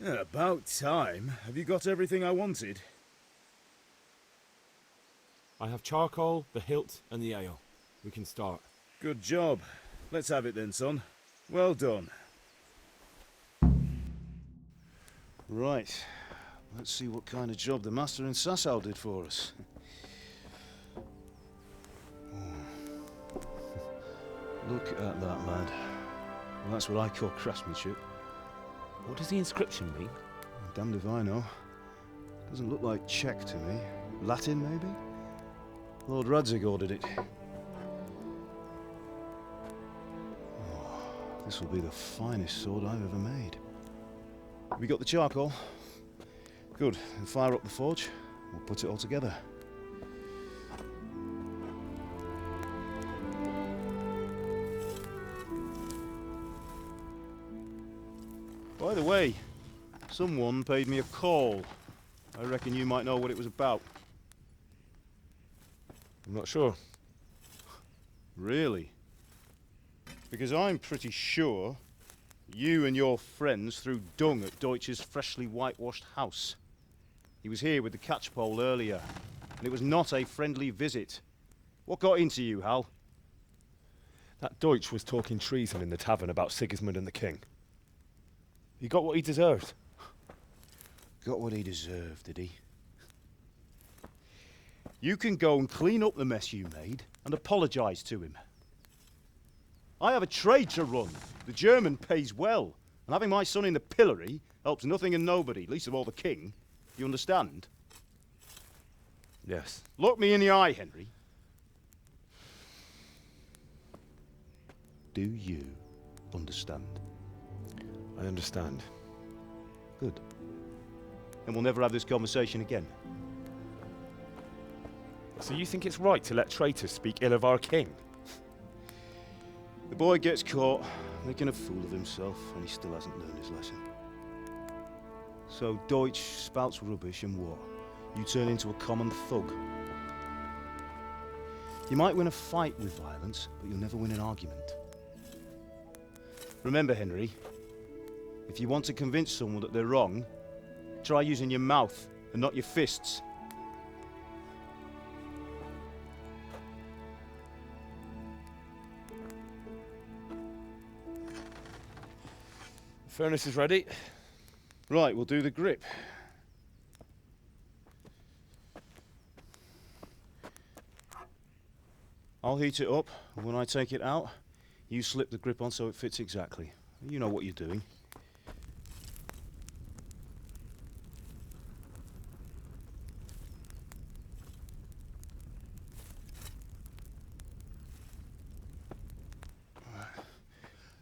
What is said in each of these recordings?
About time. Have you got everything I wanted? I have charcoal, the hilt, and the ale. We can start. Good job. Let's have it then, son. Well done. Right. Let's see what kind of job the master in Sasau did for us. Look at that, lad. Well, that's what I call craftsmanship. What does the inscription mean? Damned if I know. Doesn't look like Czech to me. Latin, maybe? Lord Radzig ordered it. Oh, this will be the finest sword I've ever made. Have we got the charcoal? Good. Then fire up the forge. We'll put it all together. By the way, someone paid me a call. I reckon you might know what it was about. I'm not sure. Really? Because I'm pretty sure you and your friends threw dung at Deutsch's freshly whitewashed house. He was here with the catchpole earlier, and it was not a friendly visit. What got into you, Hal? That Deutsch was talking treason in the tavern about Sigismund and the king. He got what he deserved. Got what he deserved, did he? You can go and clean up the mess you made and apologise to him. I have a trade to run. The German pays well, and having my son in the pillory helps nothing and nobody, least of all the king. You understand? Yes. Look me in the eye, Henry. Do you understand? I understand. Good. And we'll never have this conversation again. So you think it's right to let traitors speak ill of our king? The boy gets caught, making a fool of himself, and he still hasn't learned his lesson. So Deutsch spouts rubbish, and what? You turn into a common thug. You might win a fight with violence, but you'll never win an argument. Remember, Henry, if you want to convince someone that they're wrong, try using your mouth and not your fists. The furnace is ready. Right, we'll do the grip. I'll heat it up, and when I take it out, you slip the grip on so it fits exactly. You know what you're doing.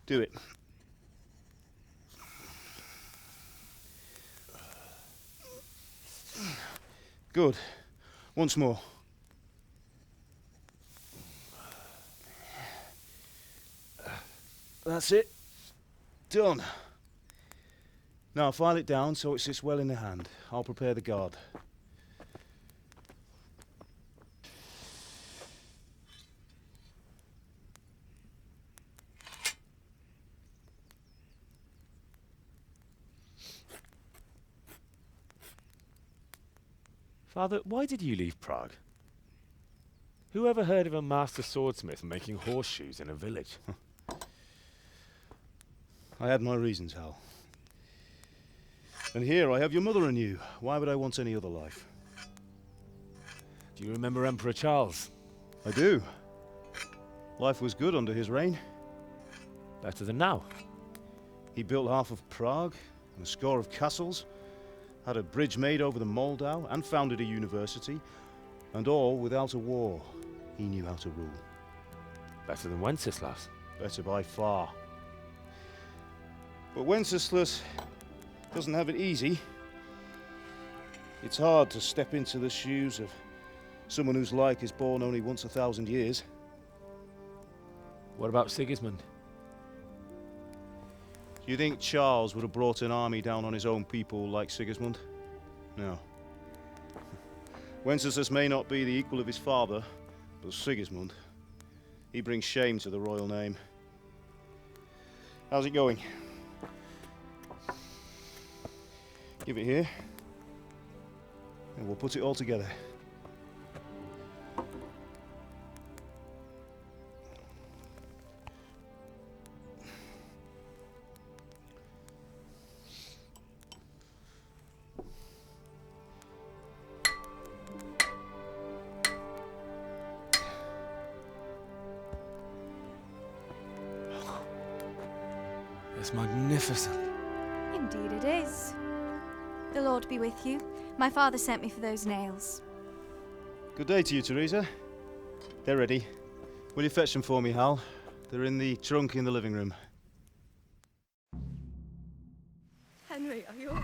Do it. Good. Once more. That's it. Done. Now file it down so it sits well in the hand. I'll prepare the guard. Father, why did you leave Prague? Who ever heard of a master swordsmith making horseshoes in a village? I had my reasons, Hal. And here I have your mother and you. Why would I want any other life? Do you remember Emperor Charles? I do. Life was good under his reign. Better than now. He built half of Prague and a score of castles, had a bridge made over the Moldau, and founded a university, and all without a war. He knew how to rule. Better than Wenceslas. Better by far. But Wenceslas doesn't have it easy. It's hard to step into the shoes of someone whose like is born only once 1,000 years. What about Sigismund? Do you think Charles would have brought an army down on his own people like Sigismund? No. Wenceslas may not be the equal of his father, but Sigismund, he brings shame to the royal name. How's it going? Give it here, and we'll put it all together. It's magnificent. Indeed it is. The Lord be with you. My father sent me for those nails. Good day to you, Teresa. They're ready. Will you fetch them for me, Hal? They're in the trunk in the living room. Henry, are you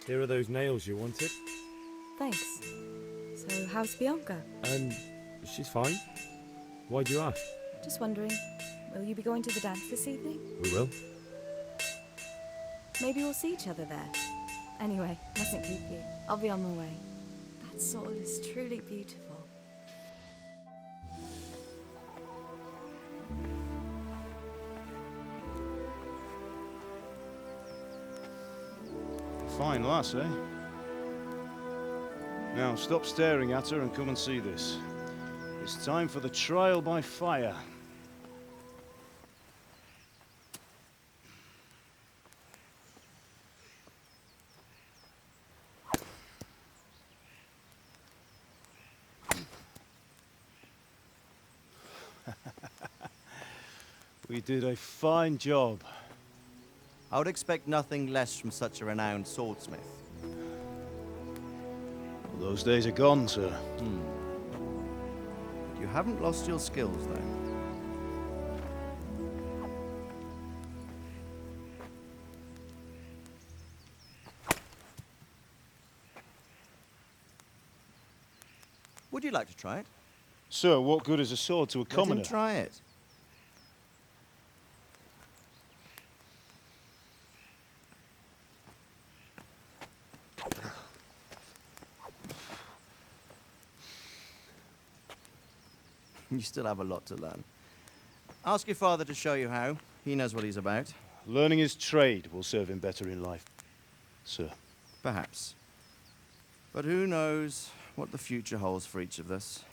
Here are those nails you wanted. Thanks. So, how's Bianca? She's fine. Why do you ask? Just wondering, will you be going to the dance this evening? We will. Maybe we'll see each other there. Anyway, mustn't keep you. I'll be on my way. That sword is truly beautiful. Fine lass, eh? Now, stop staring at her and come and see this. It's time for the trial by fire. We did a fine job. I would expect nothing less from such a renowned swordsmith. Those days are gone, sir. You haven't lost your skills, though. Would you like to try it? Sir, what good is a sword to a Let commoner? him try it. You still have a lot to learn. Ask your father to show you how. He knows what he's about. Learning his trade will serve him better in life, sir. Perhaps. But who knows what the future holds for each of us.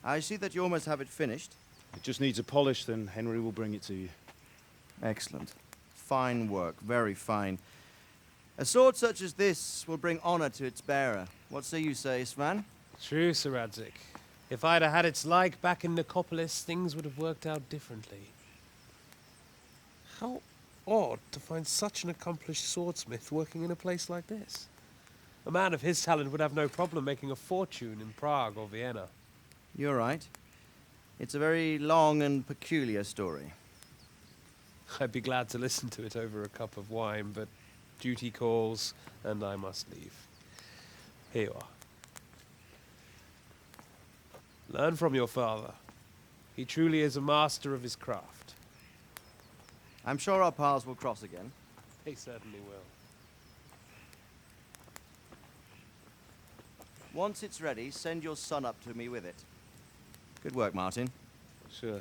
I see that you almost have it finished. It just needs a polish, then Henry will bring it to you. Excellent. Fine work, very fine. A sword such as this will bring honor to its bearer. What say you, Svan? True, Sir Radzik. If I'd have had its like back in Nicopolis, things would have worked out differently. How odd to find such an accomplished swordsmith working in a place like this. A man of his talent would have no problem making a fortune in Prague or Vienna. You're right. It's a very long and peculiar story. I'd be glad to listen to it over a cup of wine, but duty calls, and I must leave. Here you are. Learn from your father. He truly is a master of his craft. I'm sure our paths will cross again. They certainly will. Once it's ready, send your son up to me with it. Good work, Martin. Sir.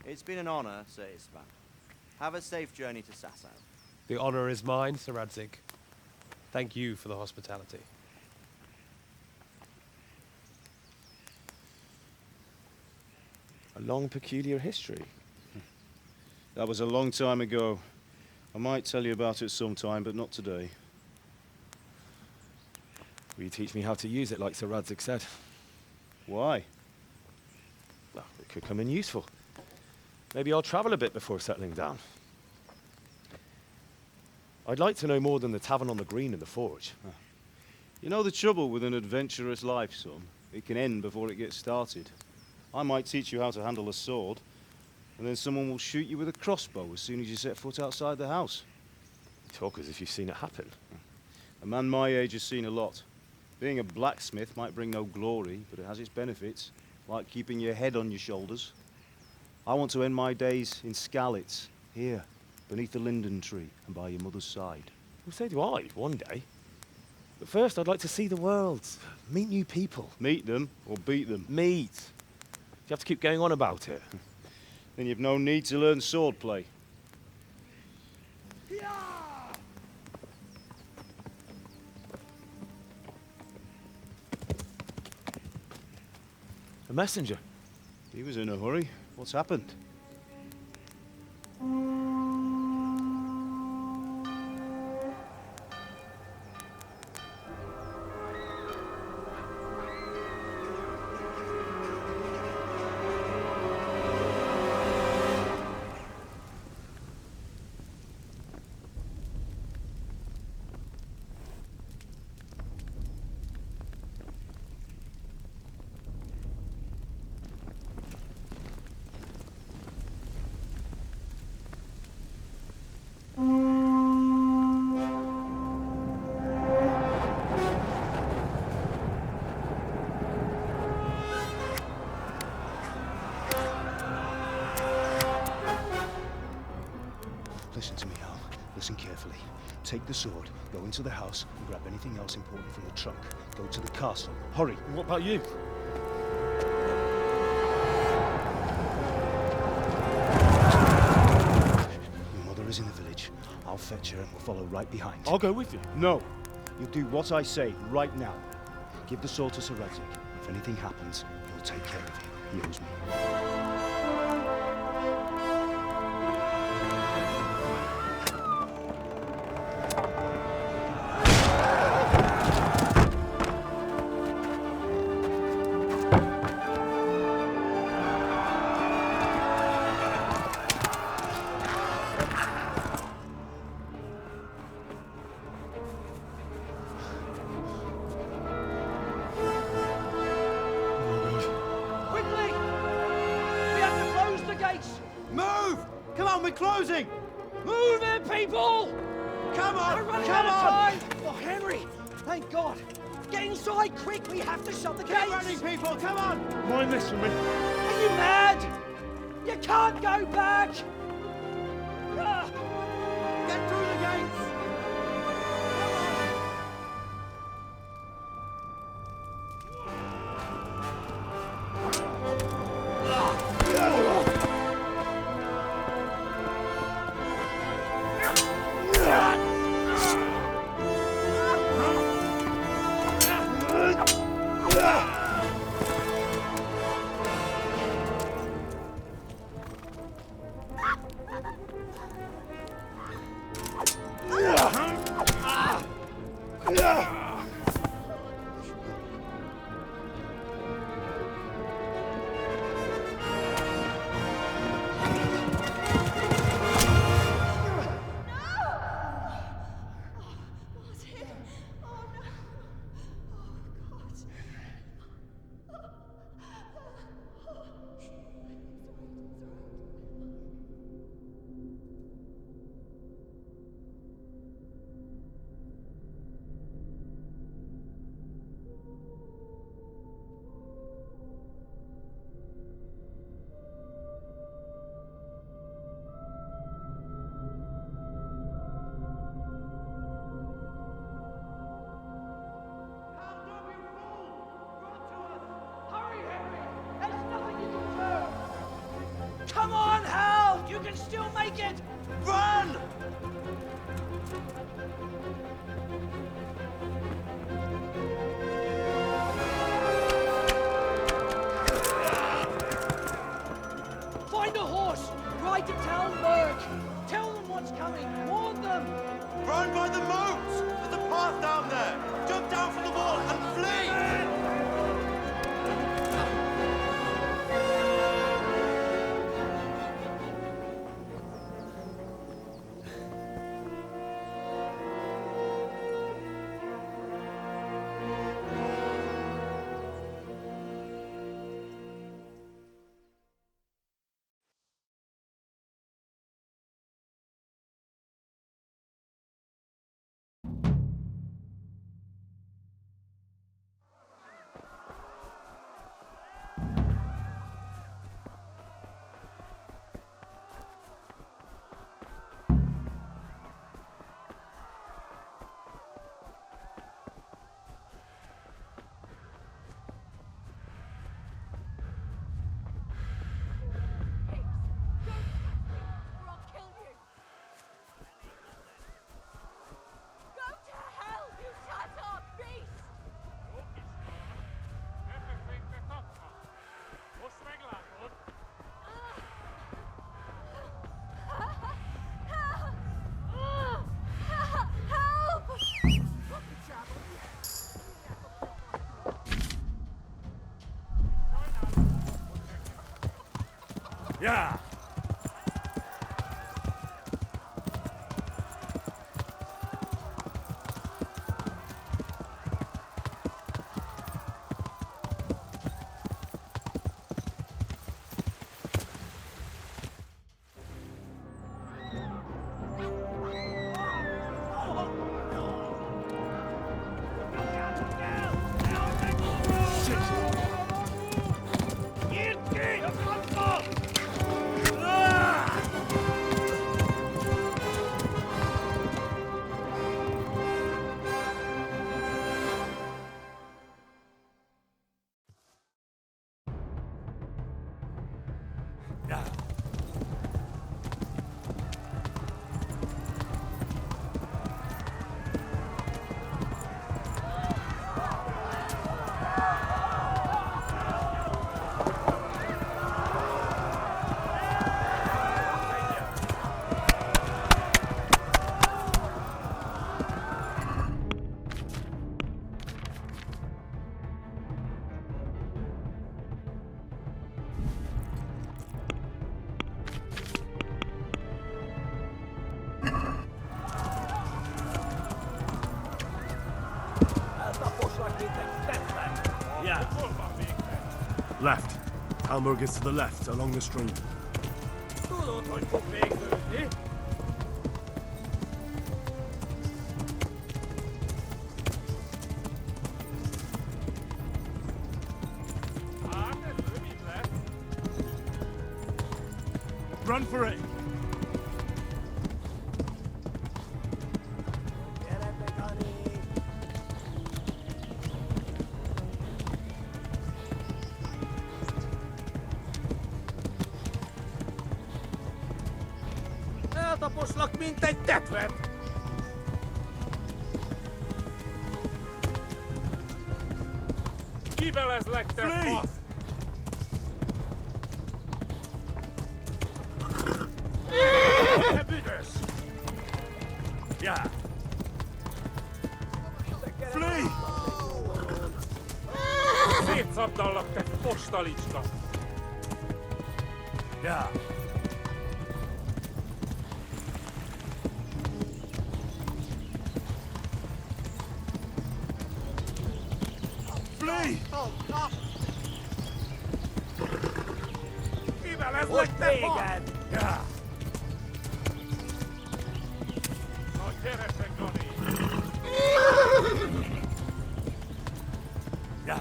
It's been an honor, Sir Istvan. Have a safe journey to Sasau. The honor is mine, Sir Radzik. Thank you for the hospitality. A long, peculiar history. That was a long time ago. I might tell you about it sometime, but not today. Will you teach me how to use it like Sir Radzig said? Why? Well, it could come in useful. Maybe I'll travel a bit before settling down. I'd like to know more than the tavern on the green and the forge. You know the trouble with an adventurous life, son? It can end before it gets started. I might teach you how to handle a sword, and then someone will shoot you with a crossbow as soon as you set foot outside the house. You talk as if you've seen it happen. A man my age has seen a lot. Being a blacksmith might bring no glory, but it has its benefits, like keeping your head on your shoulders. I want to end my days in SKALITZ, here, beneath the linden tree and by your mother's side. Well, so do I, one day. But first, I'd like to see the world, meet new people. Meet them or beat them. Meet. You have to keep going on about it. Then you've no need to learn swordplay. A messenger. He was in a hurry. What's happened? Listen to me, Al. Listen carefully. Take the sword, go into the house, and grab anything else important from the trunk. Go to the castle. Hurry. And what about you? Your mother is in the village. I'll fetch her and we'll follow right behind. I'll go with you. No. You'll do what I say right now. Give the sword to Sir Radzig. If anything happens, he'll take care of you. He owes me. Quickly! We have to close the gates! Move! Come on, we're closing! Move it, people! Come on! We're running Come out of on! time! Oh, Henry! Thank God! Get inside, quick! We have to shut the gates! Get running, people! Come on! Mind this for me. Are you mad? You can't go back! Ah! Get through the gates! Yeah. Left. Hamburg is to the left, along the stream. Run for it! Eltaposlak mint egy tetvet! Kivelezlek, te fasz! Te büdös! Ja! Flee! Szétszabdallak, te postalicska! Yeah. Flee! Kivelezlek, te fasz! Ja! Na gyere, te Gani! Yeah.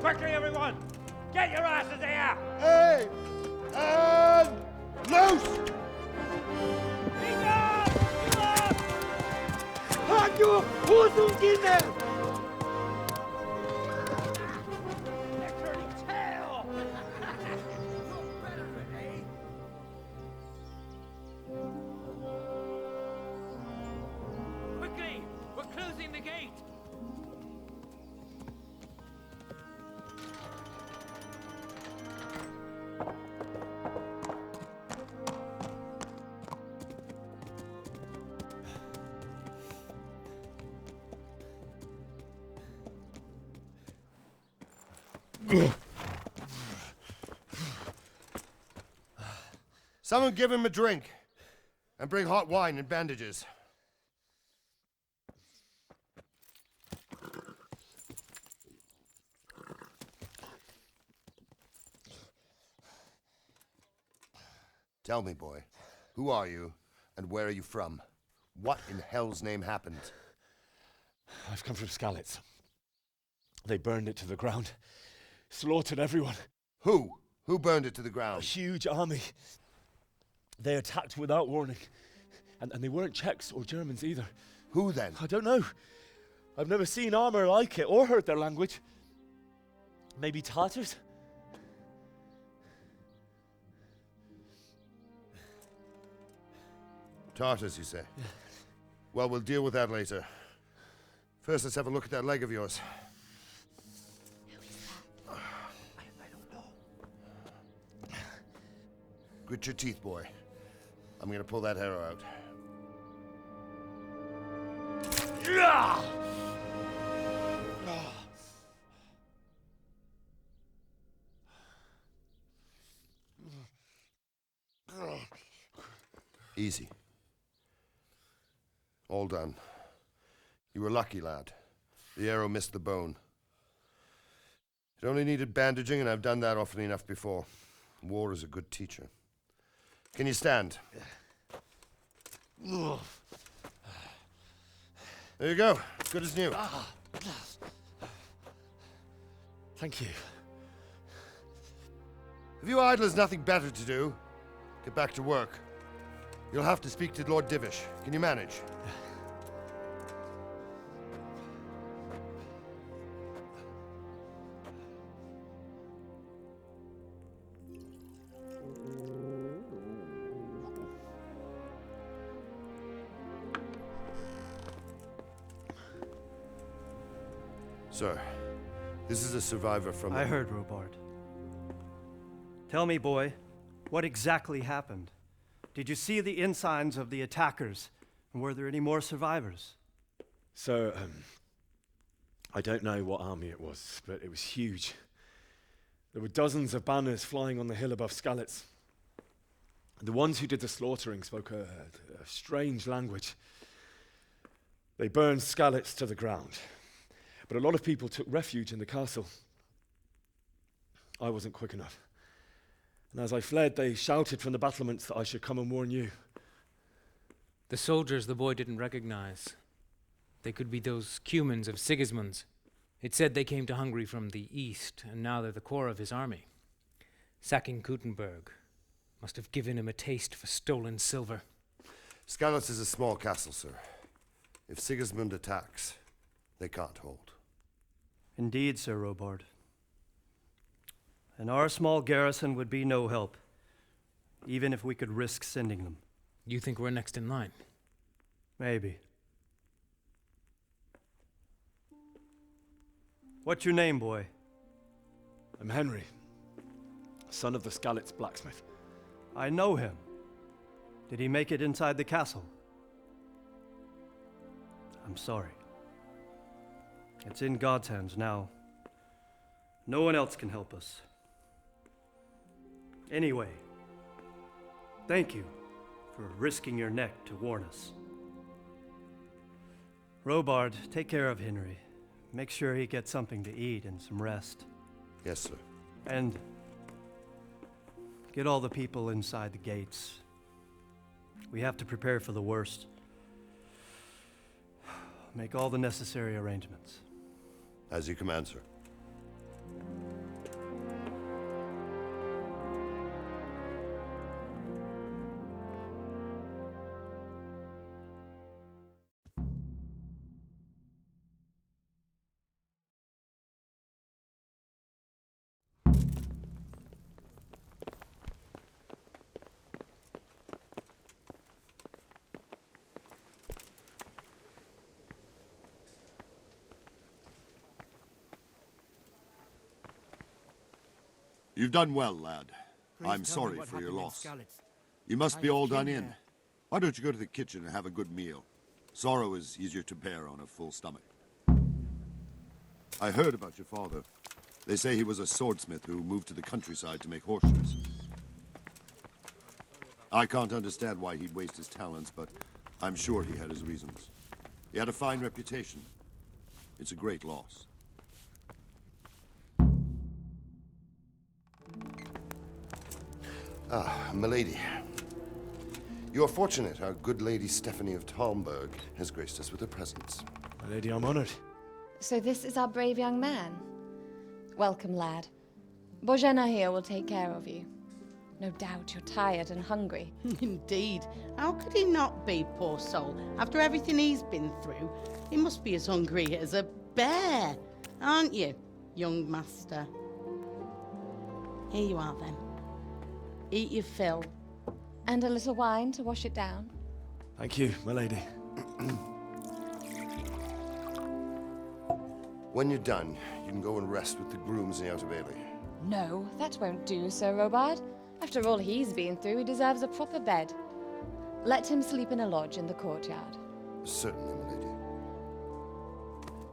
Quickly, everyone! Get your asses here! Hey! And loose! Hagyjuk! Húzzunk innen! Quickly! We're closing the gate! Someone give him a drink. And bring hot wine and bandages. Tell me, boy, who are you and where are you from? What in hell's name happened? I've come from SKALITZ. They burned it to the ground. Slaughtered everyone. Who? Who burned it to the A ground? huge army. They attacked without warning And they weren't Czechs or Germans either. Who then? I don't know. I've never seen armor like it or heard their language. Maybe Tartars? Tartars, you say? Yeah. Well, we'll deal with that later. First, let's have a look at that leg of yours. I don't know. Grit your teeth, boy. I'm gonna pull that arrow out. Easy. All done. You were lucky, lad. The arrow missed the bone. It only needed bandaging, and I've done that often enough before. War is a good teacher. Can you stand? There you go. Good as new. Thank you. If you idlers nothing better to do, get back to work. You'll have to speak to Lord Divish. Can you manage? Sir, this is a survivor from... I heard, Robard. Tell me, boy, what exactly happened? Did you see the ensigns of the attackers? And were there any more survivors? So, I don't know what army it was, but it was huge. There were dozens of banners flying on the hill above SKALITZ. The ones who did the slaughtering spoke a strange language. They burned SKALITZ to the ground. But a lot of people took refuge in the castle. I wasn't quick enough. And as I fled, they shouted from the battlements that I should come and warn you. The soldiers the boy didn't recognize. They could be those Cumans of Sigismund's. It said they came to Hungary from the east, and now they're the core of his army. Sacking Kuttenberg must have given him a taste for stolen silver. SKALITZ is a small castle, sir. If Sigismund attacks, they can't hold. Indeed, Sir Robard. And our small garrison would be no help, even if we could risk sending them. You think we're next in line? Maybe. What's your name, boy? I'm Henry, son of the SKALITZ blacksmith. I know him. Did he make it inside the castle? I'm sorry. It's in God's hands now. No one else can help us. Anyway, thank you for risking your neck to warn us. Robard, take care of Henry. Make sure he gets something to eat and some rest. Yes, sir. And get all the people inside the gates. We have to prepare for the worst. Make all the necessary arrangements. As you command, sir. You've done well, lad. I'm sorry for your loss. You must be all done in. Why don't you go to the kitchen and have a good meal? Sorrow is easier to bear on a full stomach. I heard about your father. They say he was a swordsmith who moved to the countryside to make horseshoes. I can't understand why he'd waste his talents, but I'm sure he had his reasons. He had a fine reputation. It's a great loss. Ah, milady. You are fortunate our good lady Stephanie of Talmberg has graced us with her presence. My lady, I'm honored. So this is our brave young man. Welcome, lad. Bozhena here will take care of you. No doubt you're tired and hungry. Indeed. How could he not be, poor soul? After everything he's been through, he must be as hungry as a bear, aren't you, young master? Here you are, then. Eat your fill. And a little wine to wash it down. Thank you, my lady. When you're done, you can go and rest with the grooms in the Outer Bailey. No, that won't do, Sir Robard. After all he's been through, he deserves a proper bed. Let him sleep in a lodge in the courtyard. Certainly, my lady.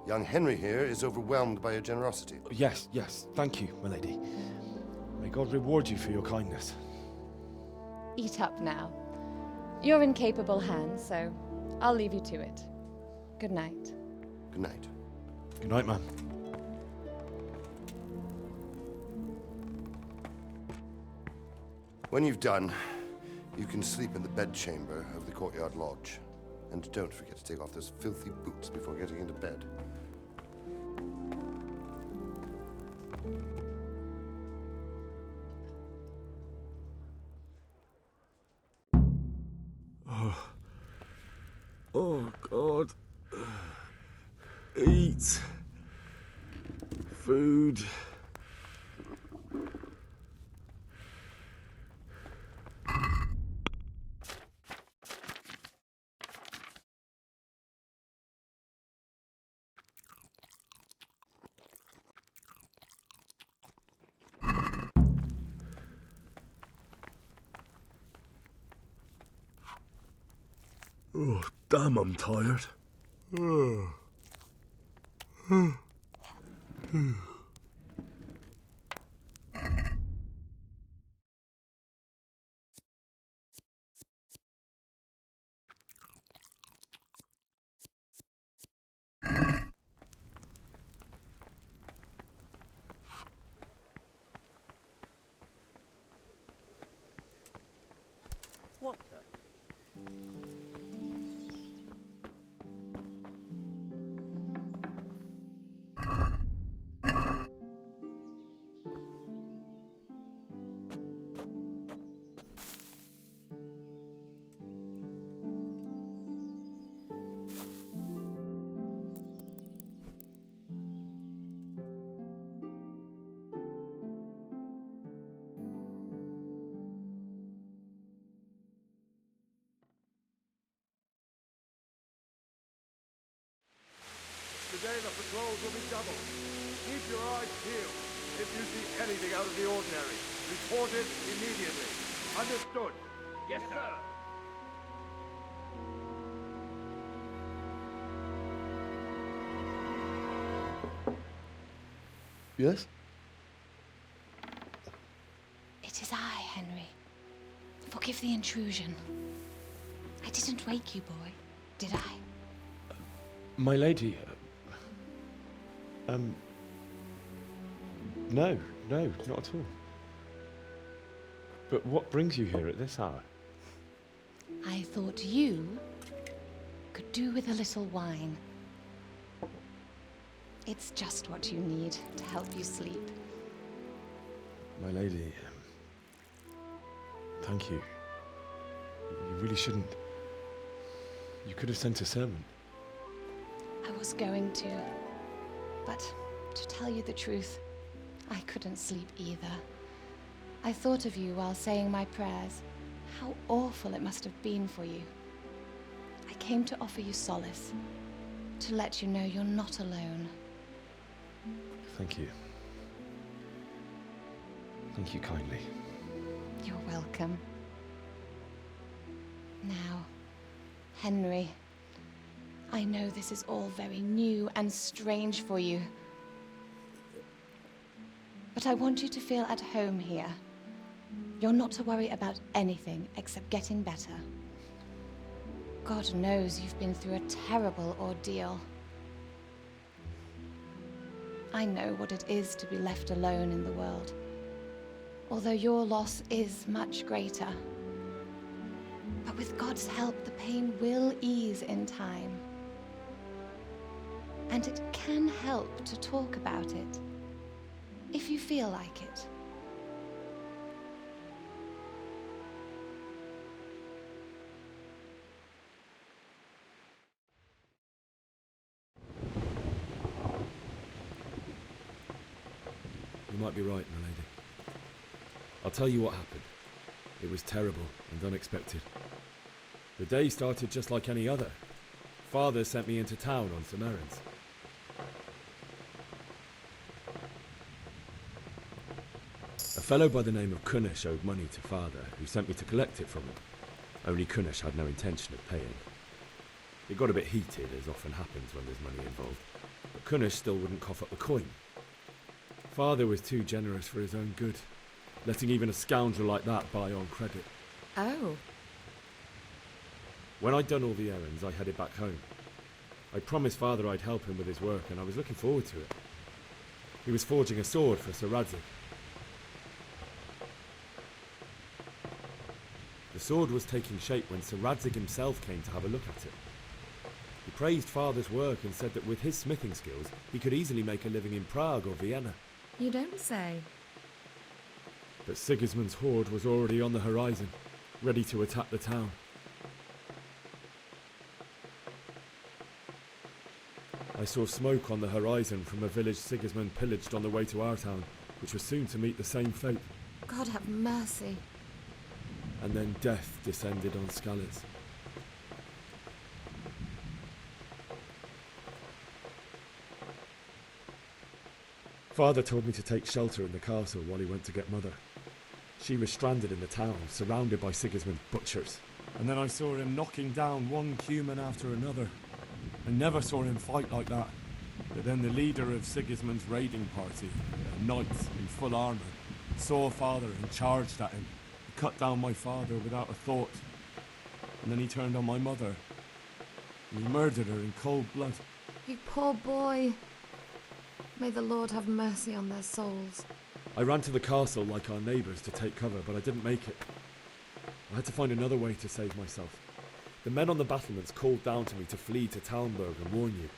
Young Henry here is overwhelmed by your generosity. Yes, yes, thank you, my lady. May God reward you for your kindness. Eat up now. You're in capable hands, so I'll leave you to it. Good night. Good night. Good night, ma'am. When you've done, you can sleep in the bedchamber of the courtyard lodge. And don't forget to take off those filthy boots before getting into bed. Oh, God. Eat. Food. Oh, damn, I'm tired. What the? Today the patrols will be doubled. Keep your eyes peeled. If you see anything out of the ordinary, report it immediately. Understood? Yes, sir. Yes? It is I, Henry. Forgive the intrusion. I didn't wake you, boy, did I? My lady, no, not at all. But what brings you here at this hour? I thought you could do with a little wine. It's just what you need to help you sleep. My lady, thank you. You really shouldn't. You could have sent a servant. I was going to, but to tell you the truth, I couldn't sleep either. I thought of you while saying my prayers. How awful it must have been for you. I came to offer you solace, to let you know you're not alone. Thank you. Thank you kindly. You're welcome. Now, Henry, I know this is all very new and strange for you. But I want you to feel at home here. You're not to worry about anything except getting better. God knows you've been through a terrible ordeal. I know what it is to be left alone in the world, although your loss is much greater. But with God's help, the pain will ease in time. And it can help to talk about it, if you feel like it. might be right, my lady. I'll tell you what happened. It was terrible and unexpected. The day started just like any other. Father sent me into town on some errands. A fellow by the name of Kunish owed money to Father, who sent me to collect it from him. Only Kunish had no intention of paying. It got a bit heated, as often happens when there's money involved, but Kunish still wouldn't cough up the coin. Father was too generous for his own good, letting even a scoundrel like that buy on credit. Oh. When I'd done all the errands, I headed back home. I promised Father I'd help him with his work, and I was looking forward to it. He was forging a sword for Sir Radzig. The sword was taking shape when Sir Radzig himself came to have a look at it. He praised Father's work and said that with his smithing skills, he could easily make a living in Prague or Vienna. You don't say. But Sigismund's horde was already on the horizon, ready to attack the town. I saw smoke on the horizon from a village Sigismund pillaged on the way to our town, which was soon to meet the same fate. God have mercy. And then death descended on SKALITZ. Father told me to take shelter in the castle while he went to get Mother. She was stranded in the town, surrounded by Sigismund's butchers. And then I saw him knocking down one human after another. I never saw him fight like that. But then the leader of Sigismund's raiding party, a knight in full armour, saw Father and charged at him. He cut down my father without a thought. And then he turned on my mother. And he murdered her in cold blood. You poor boy. May the Lord have mercy on their souls. I ran to the castle like our neighbours to take cover, but I didn't make it. I had to find another way to save myself. The men on the battlements called down to me to flee to Talmberg and warn you.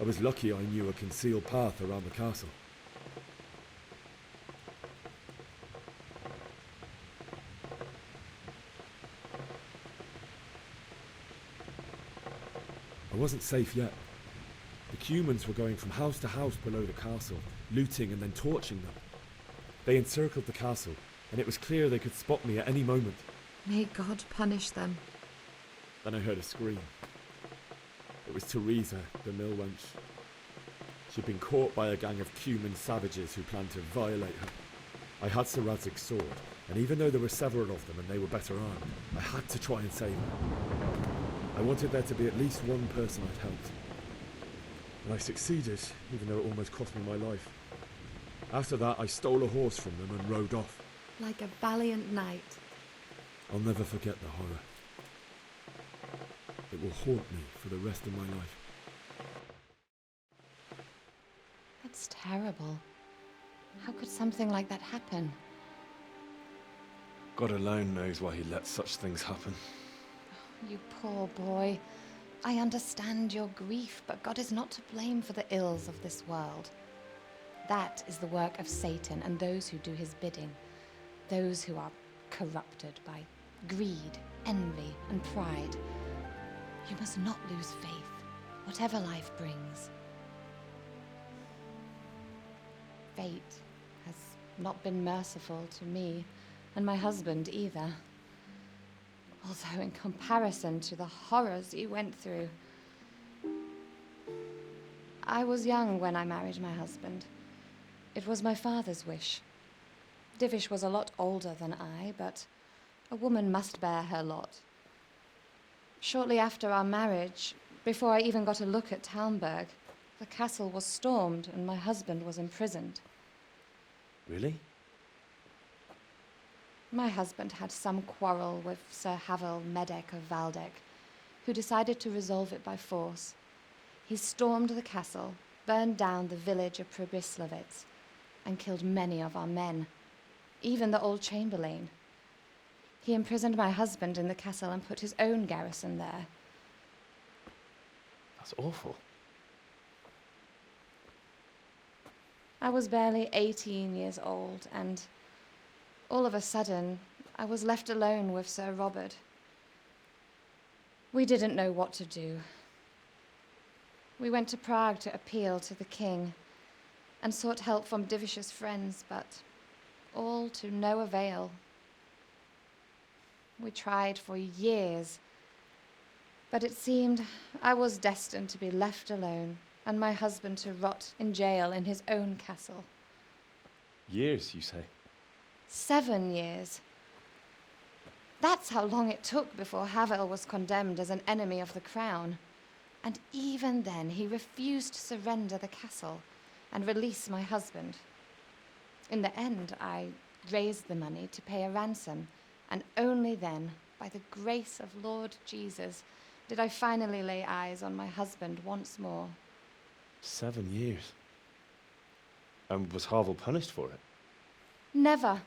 I was lucky I knew a concealed path around the castle. I wasn't safe yet. The humans were going from house to house below the castle, looting and then torching them. They encircled the castle, and it was clear they could spot me at any moment. May God punish them. Then I heard a scream. It was Teresa, the mill wench. She'd been caught by a gang of Cuman savages who planned to violate her. I had Sir Radzig's sword, and even though there were several of them and they were better armed, I had to try and save her. I wanted there to be at least one person I'd helped. And I succeeded, even though it almost cost me my life. After that, I stole a horse from them and rode off. Like a valiant knight. I'll never forget the horror. It will haunt me for the rest of my life. That's terrible. How could something like that happen? God alone knows why he lets such things happen. You poor boy. I understand your grief, but God is not to blame for the ills of this world. That is the work of Satan and those who do his bidding. Those who are corrupted by greed, envy, and pride. You must not lose faith, whatever life brings. Fate has not been merciful to me, and my husband either. Although in comparison to the horrors you went through. I was young when I married my husband. It was my father's wish. Divish was a lot older than I, but a woman must bear her lot. Shortly after our marriage, before I even got a look at Talmberg, the castle was stormed and my husband was imprisoned. Really? My husband had some quarrel with Sir Havel Medek of Valdek, who decided to resolve it by force. He stormed the castle, burned down the village of Probislavitz, and killed many of our men, even the old chamberlain. He imprisoned my husband in the castle and put his own garrison there. That's awful. I was barely 18 years old, and all of a sudden, I was left alone with Sir Robert. We didn't know what to do. We went to Prague to appeal to the king, and sought help from Divish's friends, but all to no avail. We tried for years, but it seemed I was destined to be left alone and my husband to rot in jail in his own castle. Years, you say? 7 years. That's how long it took before Havel was condemned as an enemy of the crown. And even then, he refused to surrender the castle and release my husband. In the end, I raised the money to pay a ransom, and only then, by the grace of Lord Jesus, did I finally lay eyes on my husband once more. 7 years. And was Havel punished for it? Never.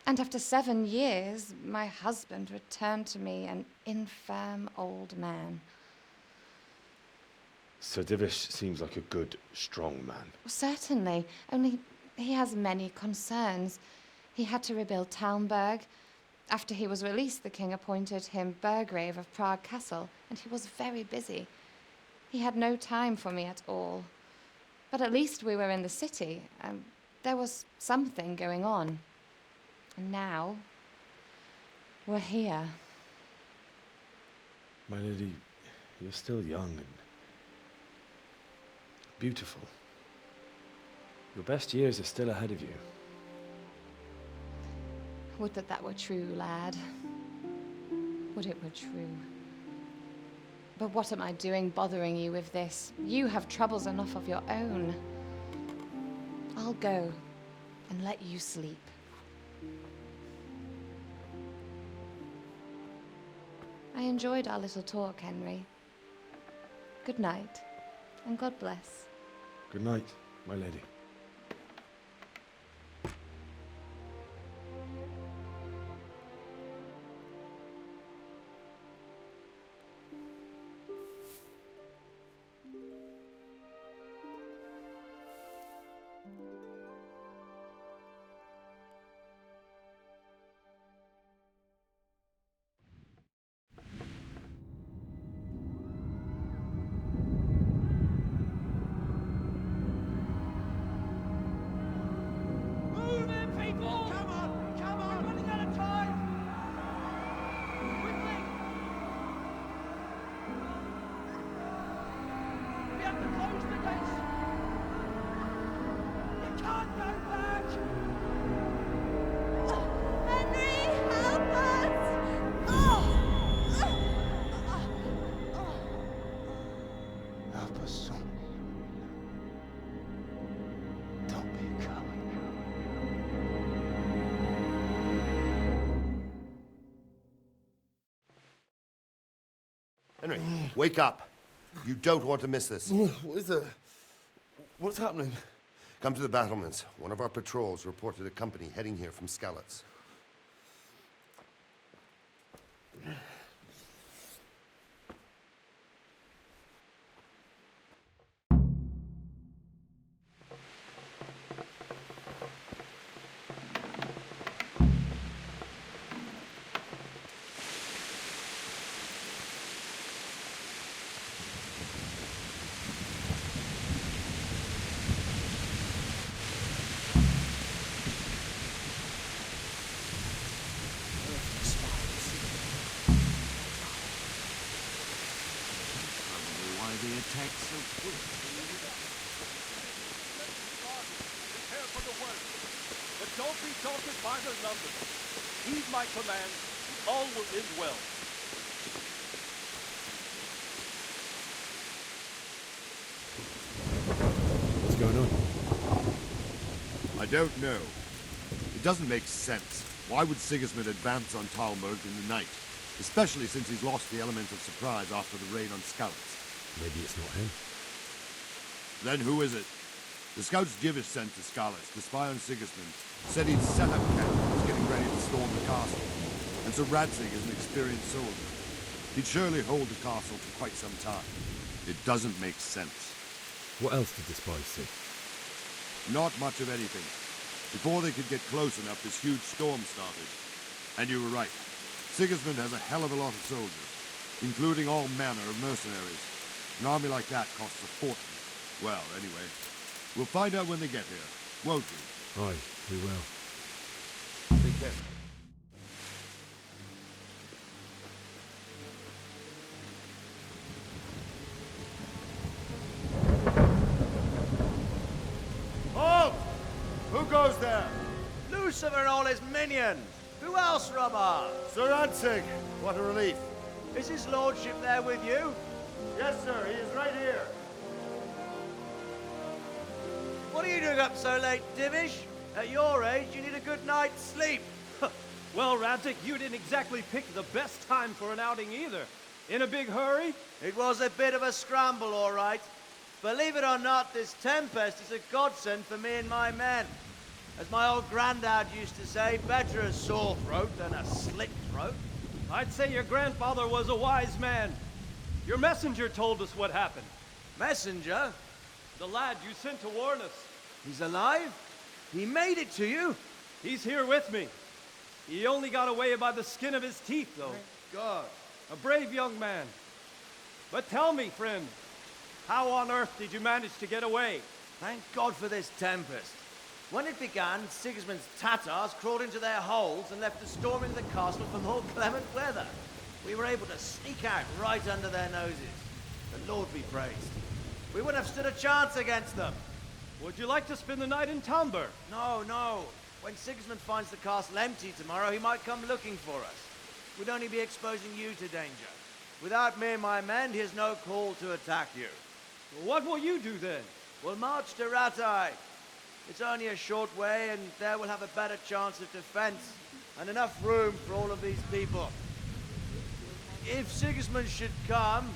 And after 7 years, my husband returned to me an infirm old man. Sir Divish seems like a good, strong man. Certainly, only he has many concerns. He had to rebuild Talmberg. After he was released, the king appointed him Burgrave of Prague Castle, and he was very busy. He had no time for me at all. But at least we were in the city, and there was something going on. And now, we're here. My lady, you're still young and beautiful. Your best years are still ahead of you. Would that that were true, lad. Would it were true. But what am I doing bothering you with this? You have troubles enough of your own. I'll go and let you sleep. I enjoyed our little talk, Henry. Good night, and God bless. Good night, my lady. Henry, wake up. You don't want to miss this. What is it? What's happening? Come to the battlements. One of our patrols reported a company heading here from SKALITZ. Prepare for the worst, but don't be daunted by their numbers. Heed my command, all will end well. What's going on? I don't know. It doesn't make sense. Why would Sigismund advance on Talmberg in the night? Especially since he's lost the element of surprise after the raid on SKALITZ. Maybe it's not him. Then who is it? The scouts Divish sent to SKALITZ to spy on Sigismund said he'd set up camp and was getting ready to storm the castle. And Sir Radzig is an experienced soldier. He'd surely hold the castle for quite some time. It doesn't make sense. What else did the spies see? Not much of anything. Before they could get close enough, this huge storm started. And you were right. Sigismund has a hell of a lot of soldiers, including all manner of mercenaries. An army like that costs a fortune. Well, anyway, We'll find out when they get here, won't we? Aye, we will. Take care. Halt! Who goes there? Lucifer and all his minions. Who else, Robber? Sir Ansig, what a relief. Is his lordship there with you? Yes, sir, he is right here. What are you doing up so late, Divish? At your age, you need a good night's sleep. Well, Radzik, you didn't exactly pick the best time for an outing either. In a big hurry? It was a bit of a scramble, all right. Believe it or not, this tempest is a godsend for me and my men. As my old granddad used to say, better a sore throat than a slit throat. I'd say your grandfather was a wise man. Your messenger told us what happened. Messenger? The lad you sent to warn us. He's alive? He made it to you? He's here with me. He only got away by the skin of his teeth, though. Thank God. A brave young man. But tell me, friend, how on earth did you manage to get away? Thank God for this tempest. When it began, Sigismund's Tatars crawled into their holes and left us storming the castle for more clement weather. We were able to sneak out right under their noses. The Lord be praised. We wouldn't have stood a chance against them. Would you like to spend the night in Talmberg? No, no. When Sigismund finds the castle empty tomorrow, he might come looking for us. We'd only be exposing you to danger. Without me and my men, he has no call to attack you. What will you do then? We'll march to Ratai. It's only a short way, and there we'll have a better chance of defense and enough room for all of these people. If Sigismund should come,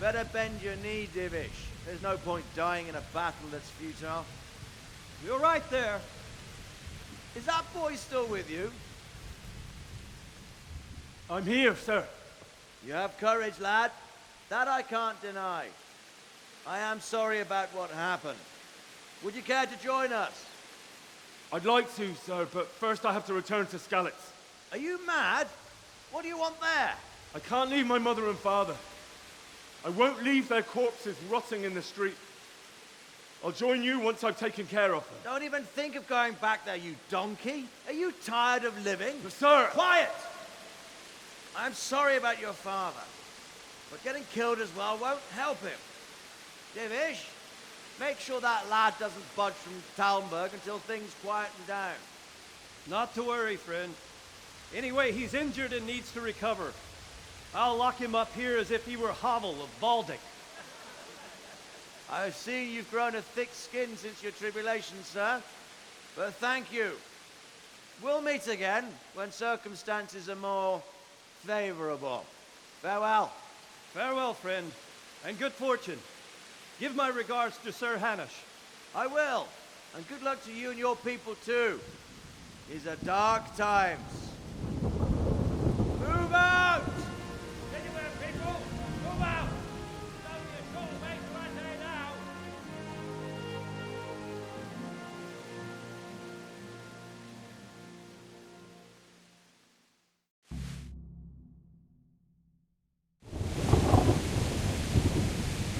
better bend your knee, Divish. There's no point dying in a battle that's futile. You're right there. Is that boy still with you? I'm here, sir. You have courage, lad. That I can't deny. I am sorry about what happened. Would you care to join us? I'd like to, sir, but first I have to return to SKALITZ. Are you mad? What do you want there? I can't leave my mother and father. I won't leave their corpses rotting in the street. I'll join you once I've taken care of them. Don't even think of going back there, you donkey. Are you tired of living? But sir! Quiet! I'm sorry about your father, but getting killed as well won't help him. Divish, make sure that lad doesn't budge from Talmberg until things quieten down. Not to worry, friend. Anyway, he's injured and needs to recover. I'll lock him up here as if he were Havel of Baldic. I've seen you've grown a thick skin since your tribulation, sir. But thank you. We'll meet again when circumstances are more favorable. Farewell. Farewell, friend, and good fortune. Give my regards to Sir Hanush. I will. And good luck to you and your people, too. These are dark times. Move out! Anywhere, people! Move out! It's only a short way to Ratai now.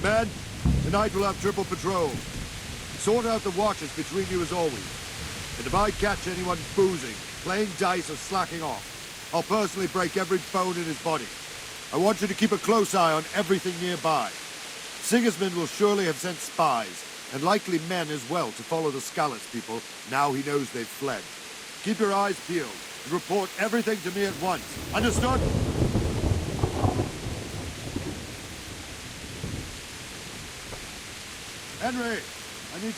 Men, tonight we'll have triple patrol. Sort out the watches between you as always. And if I catch anyone boozing, playing dice or slacking off, I'll personally break every bone in his body. I want you to keep a close eye on everything nearby. Sigismund will surely have sent spies, and likely men as well, to follow the SKALITZ people now he knows they've fled. Keep your eyes peeled and report everything to me at once. Understood? Henry!